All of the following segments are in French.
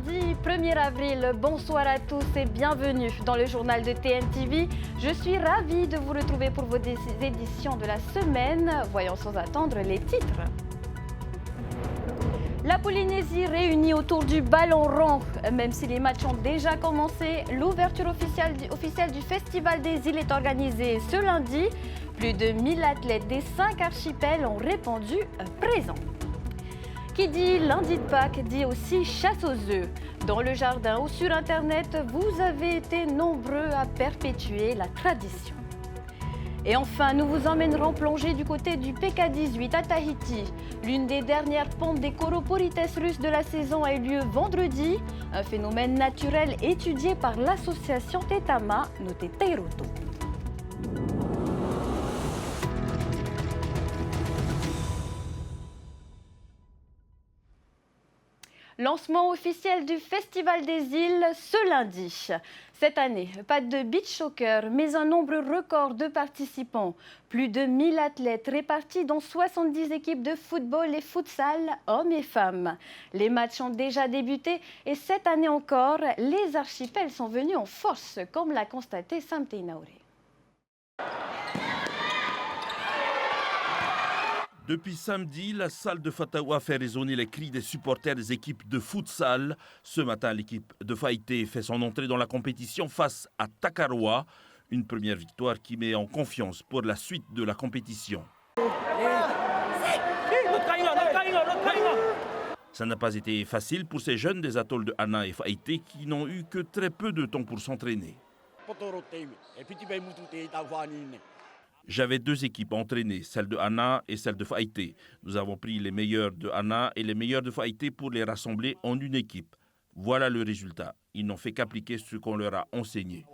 mardi 1er avril. Bonsoir à tous et bienvenue dans le journal de TNTV. Je suis ravie de vous retrouver pour vos éditions de la semaine. Voyons sans attendre les titres. La Polynésie réunie autour du ballon rond. Même si les matchs ont déjà commencé, l'ouverture officielle du Festival des îles est organisée ce lundi. Plus de 1000 athlètes des 5 archipels ont répondu présent. Qui dit lundi de Pâques dit aussi chasse aux œufs. Dans le jardin ou sur Internet, vous avez été nombreux à perpétuer la tradition. Et enfin, nous vous emmènerons plonger du côté du PK-18 à Tahiti. L'une des dernières pompes des coroporites russes de la saison a eu lieu vendredi. Un phénomène naturel étudié par l'association Tetama, notée Teiroto. Lancement officiel du Festival des îles ce lundi. Cette année, pas de beach soccer, mais un nombre record de participants. Plus de 1000 athlètes répartis dans 70 équipes de football et futsal, hommes et femmes. Les matchs ont déjà débuté et cette année encore, les archipels sont venus en force, comme l'a constaté Sam Teinaure. Depuis samedi, la salle de Fatawa fait résonner les cris des supporters des équipes de futsal. Ce matin, l'équipe de Faïté fait son entrée dans la compétition face à Takaroa. Une première victoire qui met en confiance pour la suite de la compétition. Ça n'a pas été facile pour ces jeunes des atolls de Hana et Faïté qui n'ont eu que très peu de temps pour s'entraîner. J'avais deux équipes entraînées, celle de Hana et celle de Faïté. Nous avons pris les meilleurs de Hana et les meilleurs de Faïté pour les rassembler en une équipe. Voilà le résultat. Ils n'ont fait qu'appliquer ce qu'on leur a enseigné.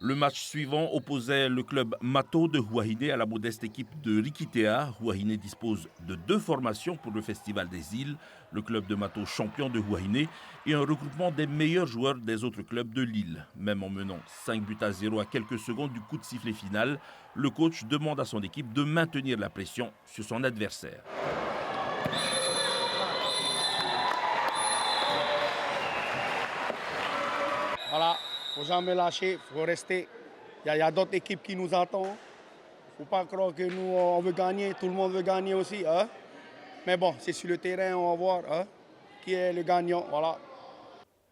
Le match suivant opposait le club Mato de Huahine à la modeste équipe de Rikitea. Huahine dispose de 2 formations pour le Festival des îles. Le club de Mato, champion de Huahine, et un regroupement des meilleurs joueurs des autres clubs de l'île. Même en menant 5-0 à quelques secondes du coup de sifflet final, le coach demande à son équipe de maintenir la pression sur son adversaire. Voilà. Il ne faut jamais lâcher, il faut rester. Il y a d'autres équipes qui nous attendent. Il ne faut pas croire que nous, on veut gagner. Tout le monde veut gagner aussi. Hein? Mais bon, c'est sur le terrain, on va voir qui est le gagnant. Voilà.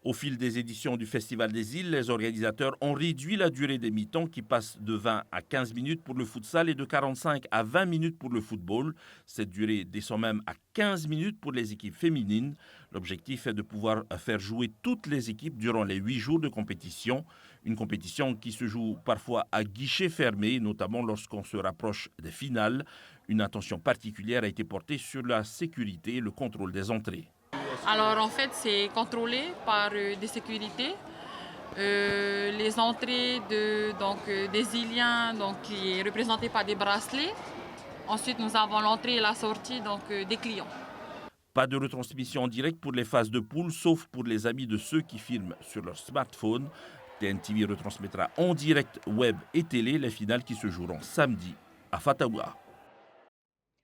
Au fil des éditions du Festival des îles, les organisateurs ont réduit la durée des mi-temps qui passe de 20 à 15 minutes pour le futsal et de 45 à 20 minutes pour le football. Cette durée descend même à 15 minutes pour les équipes féminines. L'objectif est de pouvoir faire jouer toutes les équipes durant les 8 jours de compétition. Une compétition qui se joue parfois à guichet fermé, notamment lorsqu'on se rapproche des finales. Une attention particulière a été portée sur la sécurité et le contrôle des entrées. Alors en fait, c'est contrôlé par des sécurités. Les entrées des Iliens qui est représentée par des bracelets. Ensuite, nous avons l'entrée et la sortie des clients. Pas de retransmission en direct pour les phases de poule, sauf pour les amis de ceux qui filment sur leur smartphone. TNTV retransmettra en direct web et télé les finales qui se joueront samedi à Fatawa.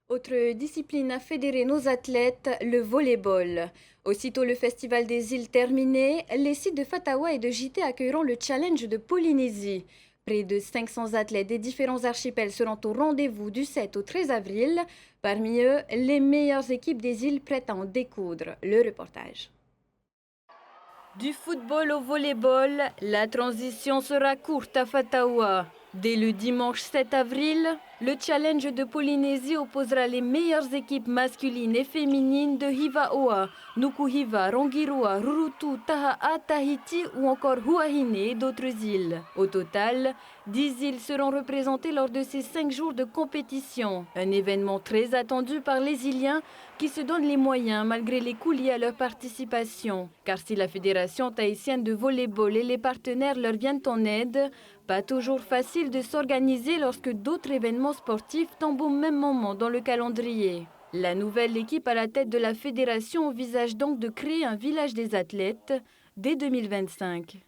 Autre discipline à fédérer nos athlètes, le volleyball. Aussitôt le Festival des îles terminé, les sites de Fatawa et de JT accueilleront le Challenge de Polynésie. Près de 500 athlètes des différents archipels seront au rendez-vous du 7 au 13 avril. Parmi eux, les meilleures équipes des îles prêtes à en découdre. Le reportage. Du football au volleyball, la transition sera courte à Fatawa. Dès le dimanche 7 avril, le Challenge de Polynésie opposera les meilleures équipes masculines et féminines de Hivaoa, Nukuhiva, Rongiroa, Rurutu, Taha'a, Tahiti ou encore Huahine et d'autres îles. Au total, 10 îles seront représentées lors de ces 5 jours de compétition. Un événement très attendu par les Iliens qui se donnent les moyens malgré les coûts liés à leur participation. Car si la Fédération tahitienne de volleyball et les partenaires leur viennent en aide, pas toujours facile de s'organiser lorsque d'autres événements sportifs tombent au même moment dans le calendrier. La nouvelle équipe à la tête de la fédération envisage donc de créer un village des athlètes dès 2025.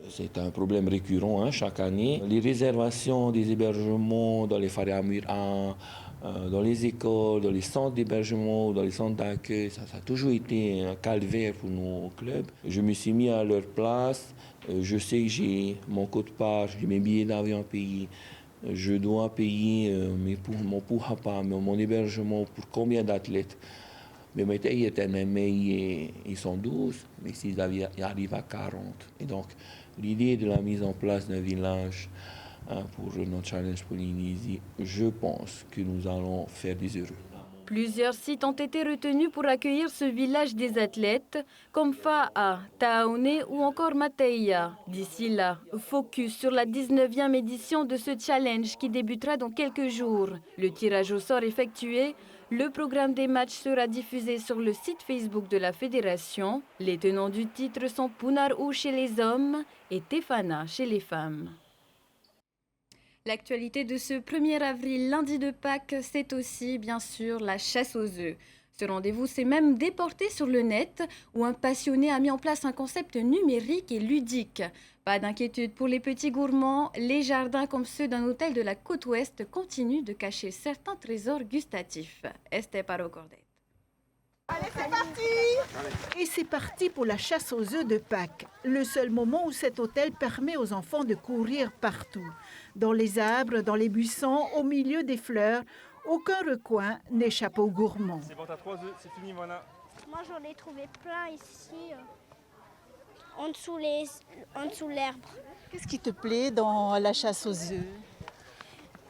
C'est un problème récurrent chaque année. Les réservations des hébergements dans les Faréamur 1, dans les écoles, dans les centres d'hébergement, dans les centres d'accueil. Ça a toujours été un calvaire pour nos clubs. Je me suis mis à leur place. Je sais que j'ai mon quote-part, j'ai mes billets d'avion payés. Je dois payer mon pourra mon hébergement pour combien d'athlètes. Mais maintenant, ils sont 12, mais s'ils arrivent à 40. Et donc, l'idée de la mise en place d'un village pour notre challenge Polynésie, je pense que nous allons faire des heureux. Plusieurs sites ont été retenus pour accueillir ce village des athlètes, comme Fa'a, Taone ou encore Mateia. D'ici là, focus sur la 19e édition de ce challenge qui débutera dans quelques jours. Le tirage au sort effectué, le programme des matchs sera diffusé sur le site Facebook de la Fédération. Les tenants du titre sont Punar'u chez les hommes et Tefana chez les femmes. L'actualité de ce 1er avril, lundi de Pâques, c'est aussi bien sûr la chasse aux œufs. Ce rendez-vous s'est même déporté sur le net où un passionné a mis en place un concept numérique et ludique. Pas d'inquiétude pour les petits gourmands, les jardins comme ceux d'un hôtel de la côte ouest continuent de cacher certains trésors gustatifs. Este Paro Cordet. Allez, c'est parti! Et c'est parti pour la chasse aux œufs de Pâques, le seul moment où cet hôtel permet aux enfants de courir partout. Dans les arbres, dans les buissons, au milieu des fleurs, aucun recoin n'échappe aux gourmands. C'est bon, t'as 3 œufs, c'est fini, voilà. Moi, j'en ai trouvé plein ici, en dessous l'herbe. Qu'est-ce qui te plaît dans la chasse aux œufs?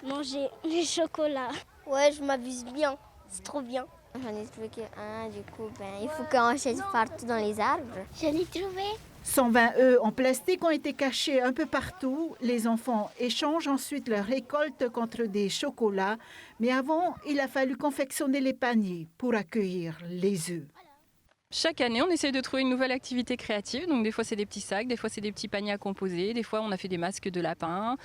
Manger les chocolats. Ouais, je m'amuse bien, c'est trop bien. J'en ai trouvé qu'un, du coup, il faut qu'on chasse partout dans les arbres. J'en ai trouvé. 120 œufs en plastique ont été cachés un peu partout. Les enfants échangent ensuite leur récolte contre des chocolats. Mais avant, il a fallu confectionner les paniers pour accueillir les œufs. Chaque année, on essaye de trouver une nouvelle activité créative. Donc des fois, c'est des petits sacs, des fois, c'est des petits paniers à composer. Des fois, on a fait des masques de lapin.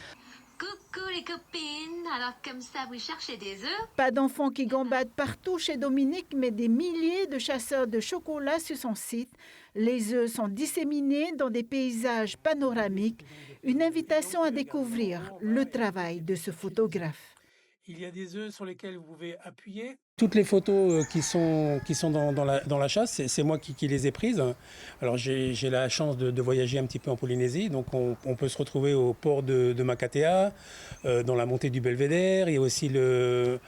Coucou les copines, alors comme ça vous cherchez des œufs? Pas d'enfants qui gambadent partout chez Dominique, mais des milliers de chasseurs de chocolat sur son site. Les œufs sont disséminés dans des paysages panoramiques. Une invitation à découvrir le travail de ce photographe. Il y a des œufs sur lesquels vous pouvez appuyer. Toutes les photos qui sont dans la chasse, c'est moi qui les ai prises. Alors j'ai la chance de voyager un petit peu en Polynésie, donc on peut se retrouver au port de Makatea, dans la montée du Belvédère, il y a aussi le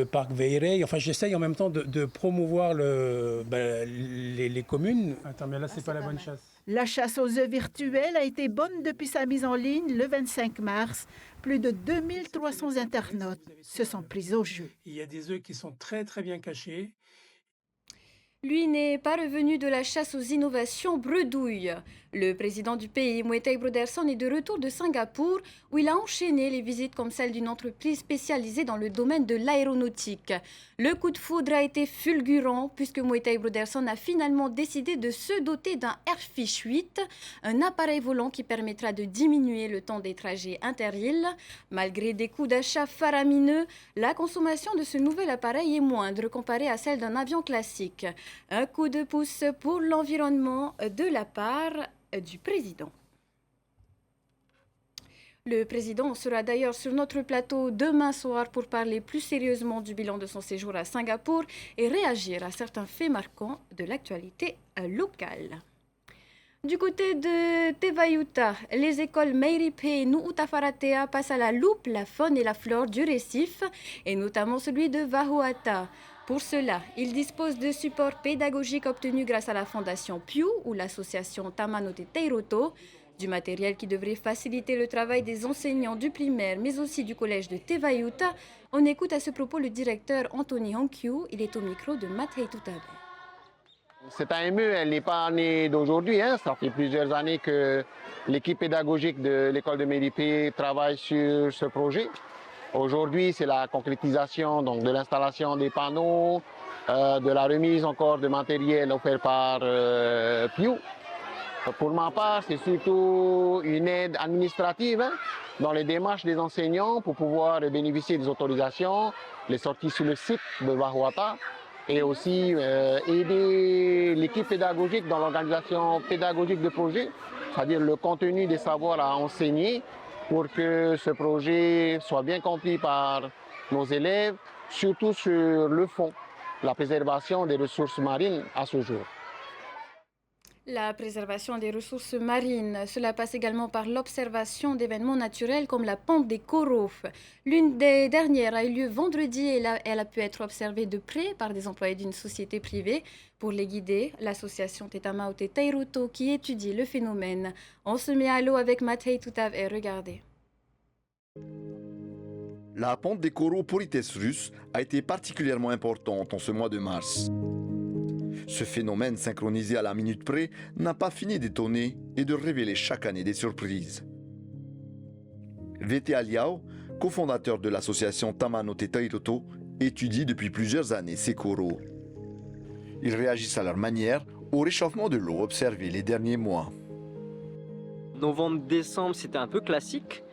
parc Veirei. Enfin, j'essaye en même temps de promouvoir les communes. Attends, mais là, c'est pas la bonne chasse. La chasse aux œufs virtuelle a été bonne depuis sa mise en ligne le 25 mars. Plus de 2300 internautes se sont pris au jeu. Il y a des œufs qui sont très, très bien cachés. Lui n'est pas revenu de la chasse aux innovations bredouilles. Le président du pays, Moetai Broderson, est de retour de Singapour où il a enchaîné les visites comme celle d'une entreprise spécialisée dans le domaine de l'aéronautique. Le coup de foudre a été fulgurant puisque Moetai Broderson a finalement décidé de se doter d'un Airfish 8, un appareil volant qui permettra de diminuer le temps des trajets inter-îles. Malgré des coûts d'achat faramineux, la consommation de ce nouvel appareil est moindre comparée à celle d'un avion classique. Un coup de pouce pour l'environnement de la part du président. Le président sera d'ailleurs sur notre plateau demain soir pour parler plus sérieusement du bilan de son séjour à Singapour et réagir à certains faits marquants de l'actualité locale. Du côté de Tevayuta, les écoles Meiripe et Nu'utafaratea passent à la loupe la faune et la flore du récif, et notamment celui de Vahuata. Pour cela, ils disposent de supports pédagogiques obtenus grâce à la fondation Piu ou l'association Tamanote Teiroto, du matériel qui devrait faciliter le travail des enseignants du primaire mais aussi du collège de Tevayuta. On écoute à ce propos le directeur Anthony Honkyu, il est au micro de Mathei Toutabe. Cette AME, elle n'est pas née d'aujourd'hui, ça fait plusieurs années que l'équipe pédagogique de l'école de Meiripe travaille sur ce projet. Aujourd'hui, c'est la concrétisation donc, de l'installation des panneaux, de la remise encore de matériel offert par Piu. Pour ma part, c'est surtout une aide administrative dans les démarches des enseignants pour pouvoir bénéficier des autorisations, les sorties sur le site de Vahuata et aussi aider l'équipe pédagogique dans l'organisation pédagogique de projet, c'est-à-dire le contenu des savoirs à enseigner, pour que ce projet soit bien compris par nos élèves, surtout sur le fond, la préservation des ressources marines à ce jour. La préservation des ressources marines, cela passe également par l'observation d'événements naturels comme la ponte des coraux. L'une des dernières a eu lieu vendredi et elle a pu être observée de près par des employés d'une société privée. Pour les guider, l'association Tetamaote Tairuto qui étudie le phénomène. On se met à l'eau avec Matei Toutav et regardez. La ponte des coraux Porites russes a été particulièrement importante en ce mois de mars. Ce phénomène synchronisé à la minute près n'a pas fini d'étonner et de révéler chaque année des surprises. VT Liao, cofondateur de l'association Tamanote Tairuto, étudie depuis plusieurs années ces coraux. Ils réagissent à leur manière au réchauffement de l'eau observé les derniers mois. Novembre-décembre, c'était un peu classique.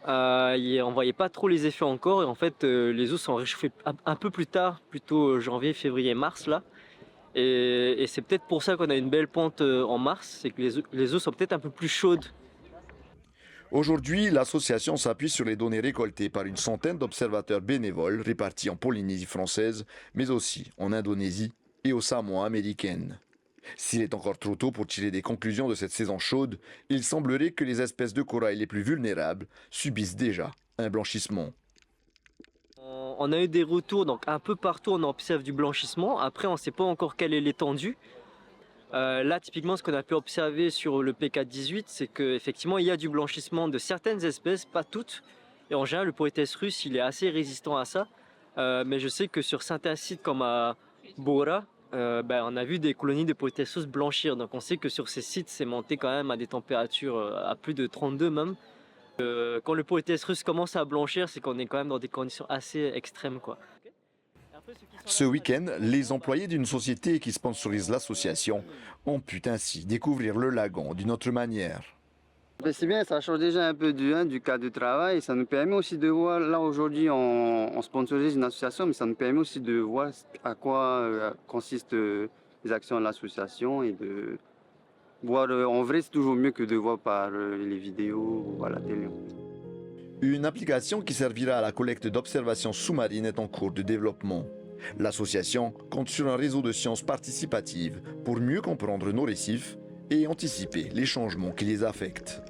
On ne voyait pas trop les effets encore et en fait les eaux sont réchauffées un peu plus tard, plutôt janvier, février, mars là. Et c'est peut-être pour ça qu'on a une belle pente en mars, c'est que les eaux sont peut-être un peu plus chaudes. Aujourd'hui, l'association s'appuie sur les données récoltées par une centaine d'observateurs bénévoles répartis en Polynésie française, mais aussi en Indonésie et aux Samoa américaines. S'il est encore trop tôt pour tirer des conclusions de cette saison chaude, il semblerait que les espèces de corail les plus vulnérables subissent déjà un blanchissement. On a eu des retours, donc un peu partout on observe du blanchissement. Après on ne sait pas encore quelle est l'étendue. Là typiquement ce qu'on a pu observer sur le PK18, c'est qu'effectivement il y a du blanchissement de certaines espèces, pas toutes. Et en général le Porites russe il est assez résistant à ça. Mais je sais que sur certains sites comme à Bora, on a vu des colonies de Porites russes blanchir. Donc on sait que sur ces sites c'est monté quand même à des températures à plus de 32 même. Quand le Porites russe commence à blanchir, c'est qu'on est quand même dans des conditions assez extrêmes, quoi. Ce week-end, les employés d'une société qui sponsorise l'association ont pu ainsi découvrir le lagon d'une autre manière. C'est bien, ça change déjà un peu du cadre de travail. Ça nous permet aussi de voir, là aujourd'hui on sponsorise une association, mais ça nous permet aussi de voir à quoi consistent les actions de l'association et de voir en vrai, c'est toujours mieux que de voir par les vidéos ou à la télé. Une application qui servira à la collecte d'observations sous-marines est en cours de développement. L'association compte sur un réseau de sciences participatives pour mieux comprendre nos récifs et anticiper les changements qui les affectent.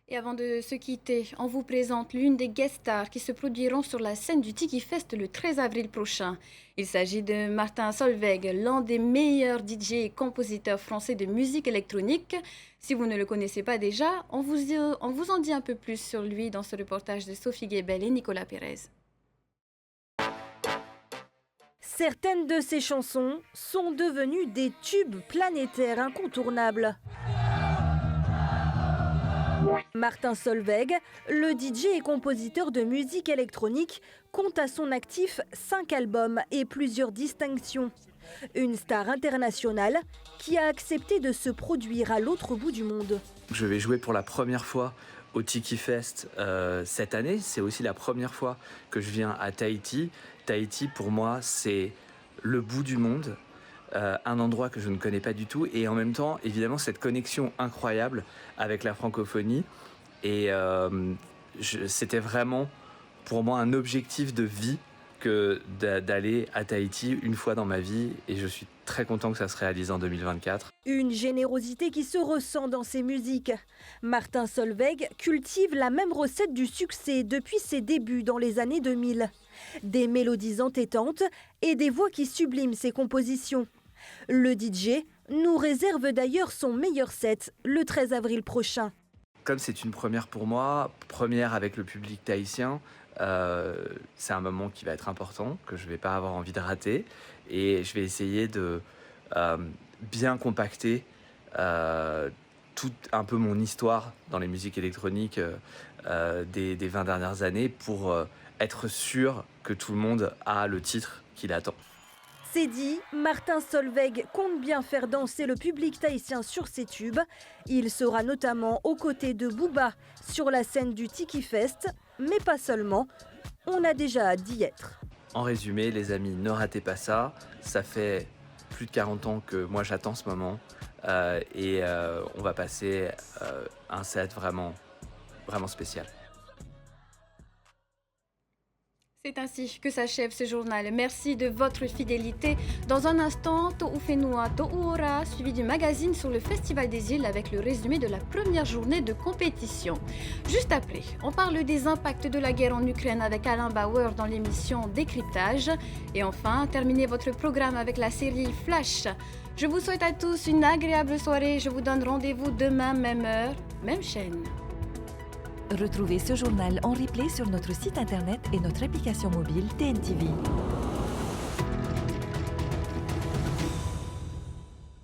Et avant de se quitter, on vous présente l'une des guest stars qui se produiront sur la scène du Tiki Fest le 13 avril prochain. Il s'agit de Martin Solveig, l'un des meilleurs DJ et compositeurs français de musique électronique. Si vous ne le connaissez pas déjà, on vous en dit un peu plus sur lui dans ce reportage de Sophie Guébel et Nicolas Pérez. Certaines de ses chansons sont devenues des tubes planétaires incontournables. Martin Solveig, le DJ et compositeur de musique électronique, compte à son actif 5 albums et plusieurs distinctions. Une star internationale qui a accepté de se produire à l'autre bout du monde. Je vais jouer pour la première fois au Tiki Fest cette année. C'est aussi la première fois que je viens à Tahiti. Tahiti, pour moi, c'est le bout du monde. Un endroit que je ne connais pas du tout et en même temps évidemment cette connexion incroyable avec la francophonie et c'était vraiment pour moi un objectif de vie que d'aller à Tahiti une fois dans ma vie et je suis très content que ça se réalise en 2024. Une générosité qui se ressent dans ses musiques. Martin Solveig cultive la même recette du succès depuis ses débuts dans les années 2000. Des mélodies entêtantes et des voix qui subliment ses compositions. Le DJ nous réserve d'ailleurs son meilleur set le 13 avril prochain. Comme c'est une première pour moi, première avec le public tahitien, c'est un moment qui va être important, que je ne vais pas avoir envie de rater. Et je vais essayer de bien compacter tout un peu mon histoire dans les musiques électroniques des 20 dernières années pour être sûr que tout le monde a le titre qu'il attend. C'est dit, Martin Solveig compte bien faire danser le public tahitien sur ses tubes. Il sera notamment aux côtés de Booba sur la scène du Tiki Fest, mais pas seulement, on a déjà hâte d'y être. En résumé, les amis, ne ratez pas ça. Ça fait plus de 40 ans que moi j'attends ce moment et on va passer un set vraiment, vraiment spécial. C'est ainsi que s'achève ce journal. Merci de votre fidélité. Dans un instant, To'ufenua To'ura, suivi du magazine sur le Festival des îles avec le résumé de la première journée de compétition. Juste après, on parle des impacts de la guerre en Ukraine avec Alain Bauer dans l'émission Décryptage. Et enfin, terminez votre programme avec la série Flash. Je vous souhaite à tous une agréable soirée. Je vous donne rendez-vous demain, même heure, même chaîne. Retrouvez ce journal en replay sur notre site internet et notre application mobile TNTV.